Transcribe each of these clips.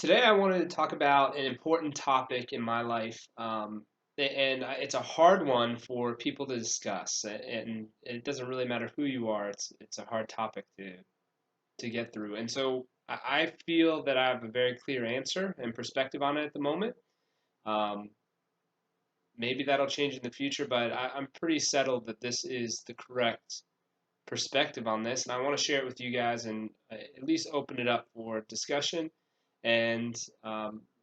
Today, I wanted to talk about an important topic in my life, and it's a hard one for people to discuss. And it doesn't really matter who you are; it's a hard topic to get through. And so, I feel that I have a very clear answer and perspective on it at the moment. Um, Maybe that'll change in the future, but I'm pretty settled that this is the correct perspective on this, and I want to share it with you guys and at least open it up for discussion, and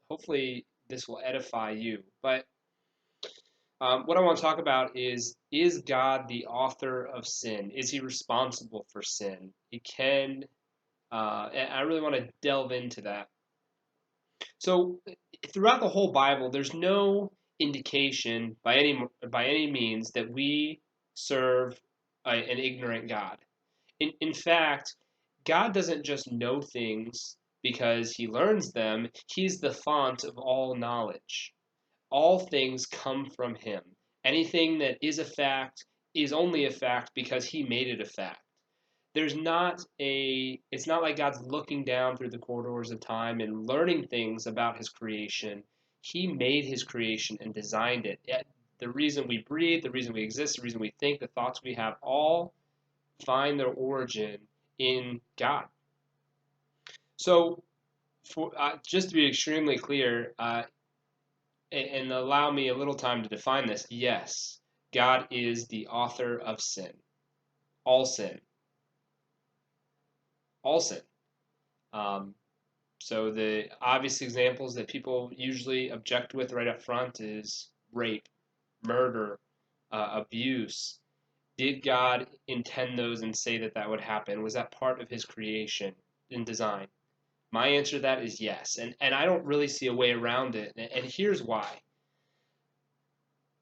hopefully this will edify you. But what I want to talk about is God the author of sin? Is he responsible for sin? He can, and I really want to delve into that. So throughout the whole Bible, there's no indication by any means that we serve an ignorant God. In fact, God doesn't just know things because he learns them, he's the fount of all knowledge. All things come from him. Anything that is a fact is only a fact because he made it a fact. It's not like God's looking down through the corridors of time and learning things about his creation. He made his creation and designed it. The reason we breathe, the reason we exist, the reason we think, the thoughts we have, all find their origin in God. So, just to be extremely clear, and allow me a little time to define this, yes, God is the author of sin, all sin, all sin. Um, so the obvious examples that people usually object with right up front is rape, murder, abuse. Did God intend those and say that that would happen? Was that part of his creation and design? My answer to that is yes. And I don't really see a way around it. And here's why.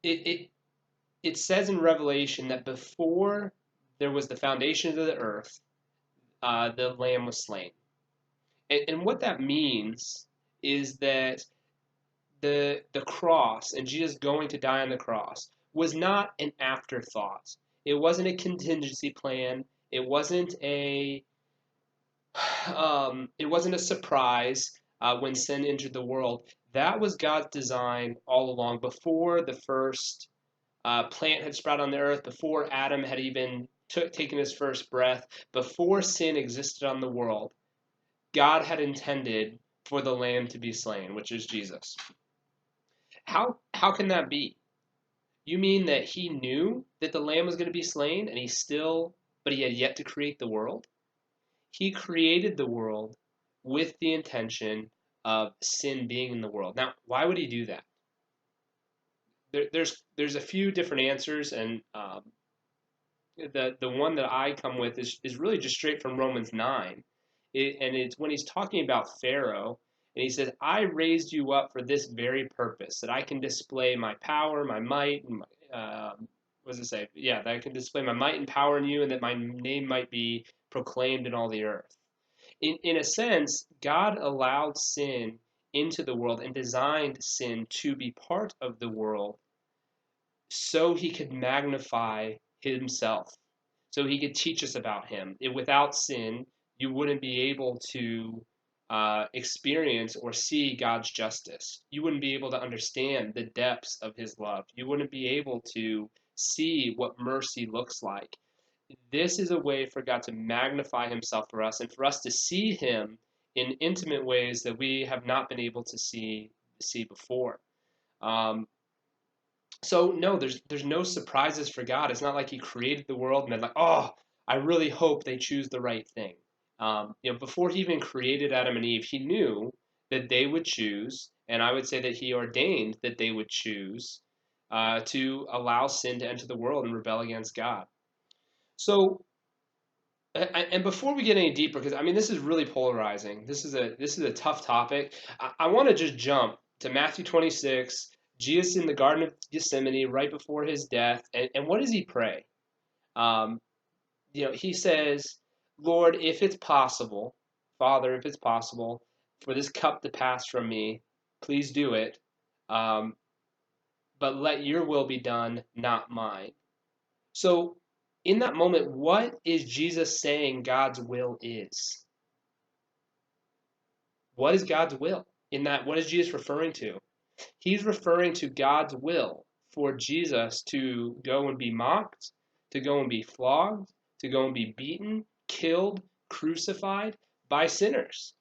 It, it, it says in Revelation that before there was the foundation of the earth, the Lamb was slain. And what that means is that the cross and Jesus going to die on the cross was not an afterthought. It wasn't a contingency plan. It wasn't a surprise when sin entered the world. That was God's design all along. Before the first plant had sprouted on the earth, before Adam had even taken his first breath, before sin existed on the world, God had intended for the Lamb to be slain, which is Jesus. How can that be? You mean that he knew that the Lamb was going to be slain, and but he had yet to create the world? He created the world with the intention of sin being in the world. Now, why would he do that? There's a few different answers, and the one that I come with is really just straight from Romans 9. And it's when he's talking about Pharaoh, and he says, I raised you up for this very purpose, that I can display my power, my might, and what does it say? Yeah, that I can display my might and power in you, and that my name might be proclaimed in all the earth. In a sense, God allowed sin into the world and designed sin to be part of the world so he could magnify himself, so he could teach us about him. Without sin, you wouldn't be able to experience or see God's justice. You wouldn't be able to understand the depths of his love. You wouldn't be able to see what mercy looks like. This is a way for God to magnify himself for us and for us to see him in intimate ways that we have not been able to see before. Um, so no, there's no surprises for God. It's not like he created the world and then like, oh, I really hope they choose the right thing. Before he even created Adam and Eve, he knew that they would choose, and I would say that he ordained that they would choose to allow sin to enter the world and rebel against God. So, and before we get any deeper, because I mean this is really polarizing. This is a tough topic. I want to just jump to Matthew 26. Jesus in the Garden of Gethsemane right before his death, and what does he pray? Um, he says, "Lord, if it's possible, Father, if it's possible, for this cup to pass from me, please do it. Um, but let your will be done, not mine." So, in that moment, what is Jesus saying God's will is? What is God's will in that? What is Jesus referring to? He's referring to God's will for Jesus to go and be mocked, to go and be flogged, to go and be beaten, killed, crucified by sinners.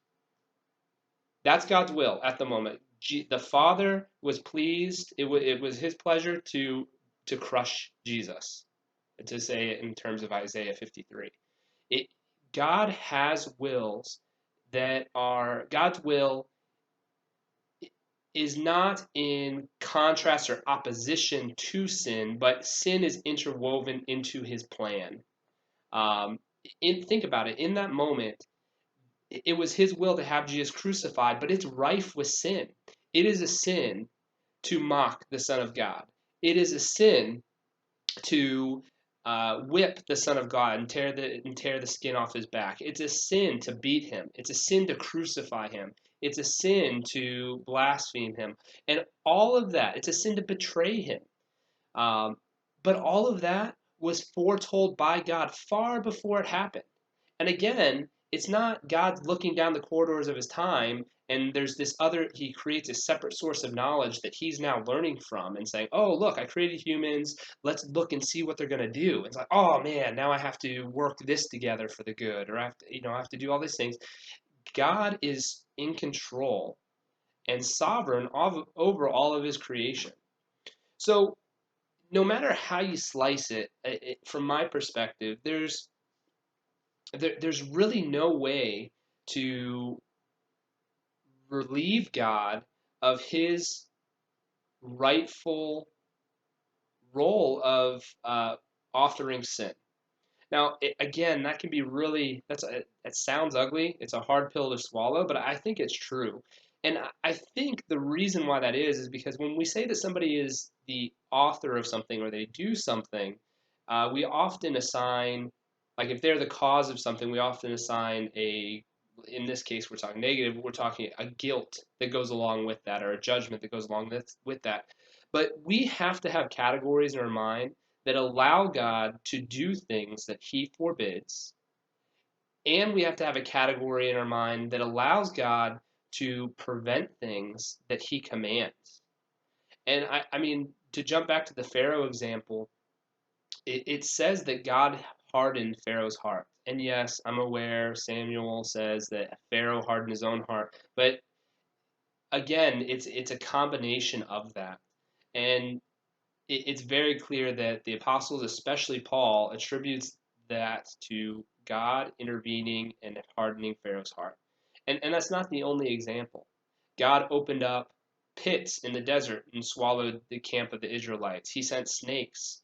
That's God's will at the moment. The Father was pleased. It was his pleasure to crush Jesus, to say it in terms of Isaiah 53. It, God has wills that are, God's will is not in contrast or opposition to sin, but sin is interwoven into his plan. Think about it. In that moment, it was his will to have Jesus crucified, but it's rife with sin. It is a sin to mock the Son of God. It is a sin to whip the Son of God and tear the skin off his back. It's a sin to beat him. It's a sin to crucify him. It's a sin to blaspheme him, and all of that. It's a sin to betray him. Um, but all of that was foretold by God far before it happened. And again, it's not God looking down the corridors of his time and there's this other, he creates a separate source of knowledge that he's now learning from and saying, oh, look, I created humans. Let's look and see what they're going to do. It's like, oh man, now I have to work this together for the good, or I have to do all these things. God is in control and sovereign over all of his creation. So no matter how you slice from my perspective, there's really no way to relieve God of his rightful role of authoring sin. Now, again, that can be really, it sounds ugly. It's a hard pill to swallow, but I think it's true. And I think the reason why that is because when we say that somebody is the author of something or they do something, we often assign, like if they're the cause of something, we often assign in this case, we're talking negative, we're talking a guilt that goes along with that or a judgment that goes along with that. But we have to have categories in our mind that allow God to do things that he forbids. And we have to have a category in our mind that allows God to prevent things that he commands. And I mean, to jump back to the Pharaoh example, it says that God hardened Pharaoh's heart. And yes, I'm aware Samuel says that Pharaoh hardened his own heart. But again, it's a combination of that. And it's very clear that the apostles, especially Paul, attributes that to God intervening and hardening Pharaoh's heart. And that's not the only example. God opened up pits in the desert and swallowed the camp of the Israelites. He sent snakes.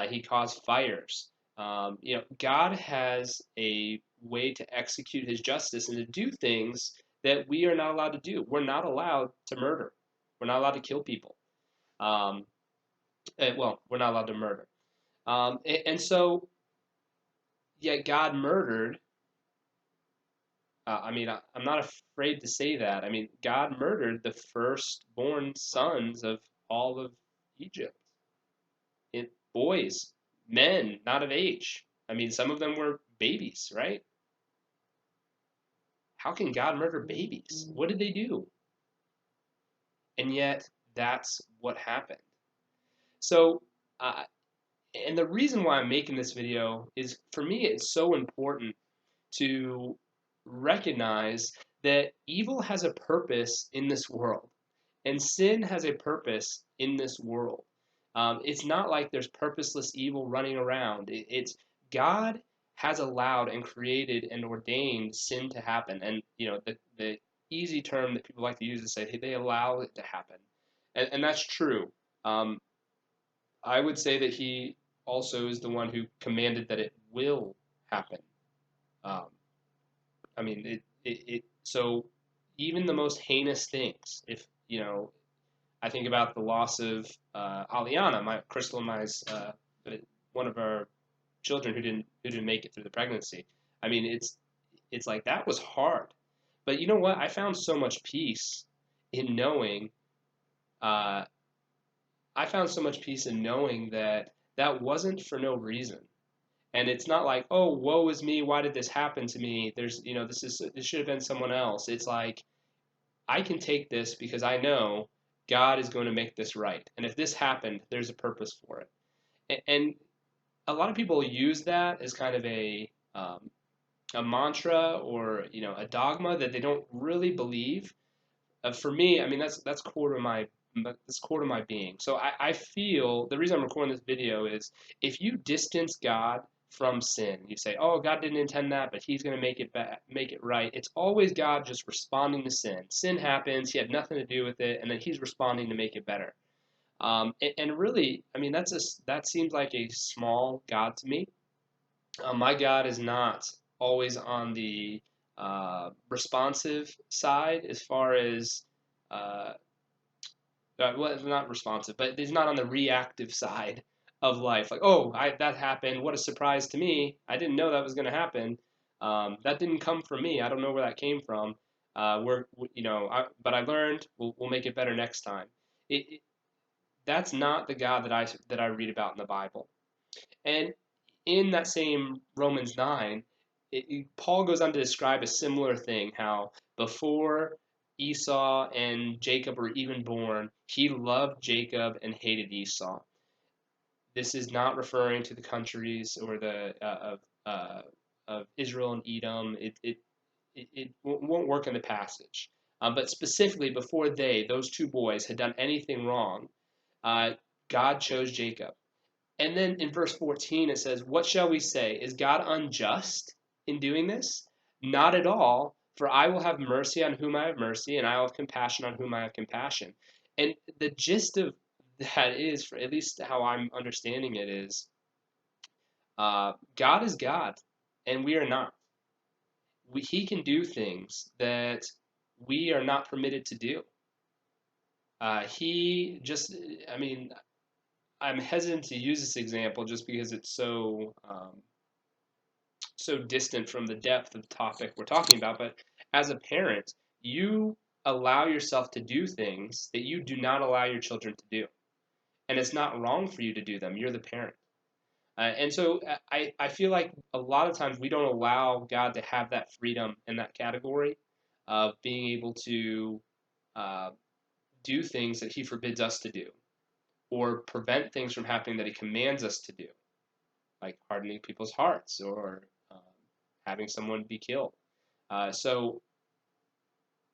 He caused fires. God has a way to execute his justice and to do things that we are not allowed to do. We're not allowed to murder. We're not allowed to kill people. Um, well, we're not allowed to murder. And so, yet God murdered. I'm not afraid to say that. I mean, God murdered the firstborn sons of all of Egypt. Boys, men, not of age. I mean, some of them were babies, right? How can God murder babies? What did they do? And yet, that's what happened. So, and the reason why I'm making this video is for me, it's so important to recognize that evil has a purpose in this world and sin has a purpose in this world. It's not like there's purposeless evil running around. It's God has allowed and created and ordained sin to happen. And, the easy term that people like to use is say, hey, they allow it to happen. And that's true. I would say that he also is the one who commanded that it will happen. Um, so even the most heinous things, if, I think about the loss of Aliana, Crystal and I's, one of our children who didn't make it through the pregnancy. I mean, it's like that was hard. But you know what? I found so much peace in knowing, uh, that that wasn't for no reason. And it's not like, oh, woe is me, why did this happen to me? This should have been someone else. It's like I can take this because I know God is going to make this right. And if this happened, there's a purpose for it. And a lot of people use that as kind of a mantra or a dogma that they don't really believe. For me, I mean that's core to my being. So I feel the reason I'm recording this video is if you distance God from sin, you say, "Oh, God didn't intend that, but He's going to make it right." It's always God just responding to sin. Sin happens; He had nothing to do with it, and then He's responding to make it better. And really, I mean, that seems like a small God to me. My God is not always on the responsive side as far as uh, well, not responsive, but he's not on the reactive side of life. Like, oh, that happened. What a surprise to me. I didn't know that was going to happen. That didn't come from me. I don't know where that came from. But I learned. We'll make it better next time. That's not the God that I read about in the Bible. And in that same Romans 9, Paul goes on to describe a similar thing how before Esau and Jacob were even born, he loved Jacob and hated Esau. This is not referring to the countries or of Israel and Edom. It won't work in the passage. But specifically, before those two boys, had done anything wrong, uh, God chose Jacob. And then in verse 14, it says, "What shall we say? Is God unjust in doing this? Not at all, for I will have mercy on whom I have mercy, and I will have compassion on whom I have compassion." And the gist of that is, for at least how I'm understanding it, is God is God, and we are not. He can do things that we are not permitted to do. He just, I mean, I'm hesitant to use this example just because it's so distant from the depth of the topic we're talking about. But as a parent, you allow yourself to do things that you do not allow your children to do, and it's not wrong for you to do them. You're the parent. And so I feel like a lot of times we don't allow God to have that freedom in that category of being able to uh, do things that He forbids us to do, or prevent things from happening that He commands us to do, like hardening people's hearts or having someone be killed. So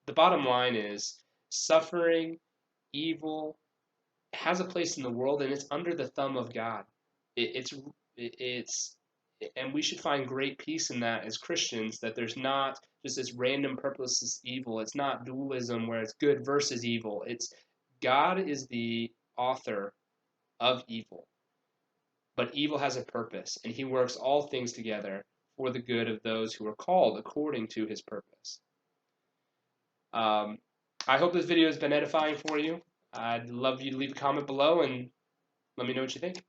the bottom line is suffering, evil has a place in the world, and it's under the thumb of God. It's and we should find great peace in that as Christians. That there's not just this random purposeless evil. It's not dualism where it's good versus evil. It's God is the author of evil, but evil has a purpose, and He works all things together for the good of those who are called according to His purpose. Um, I hope this video has been edifying for you. I'd love you to leave a comment below and let me know what you think.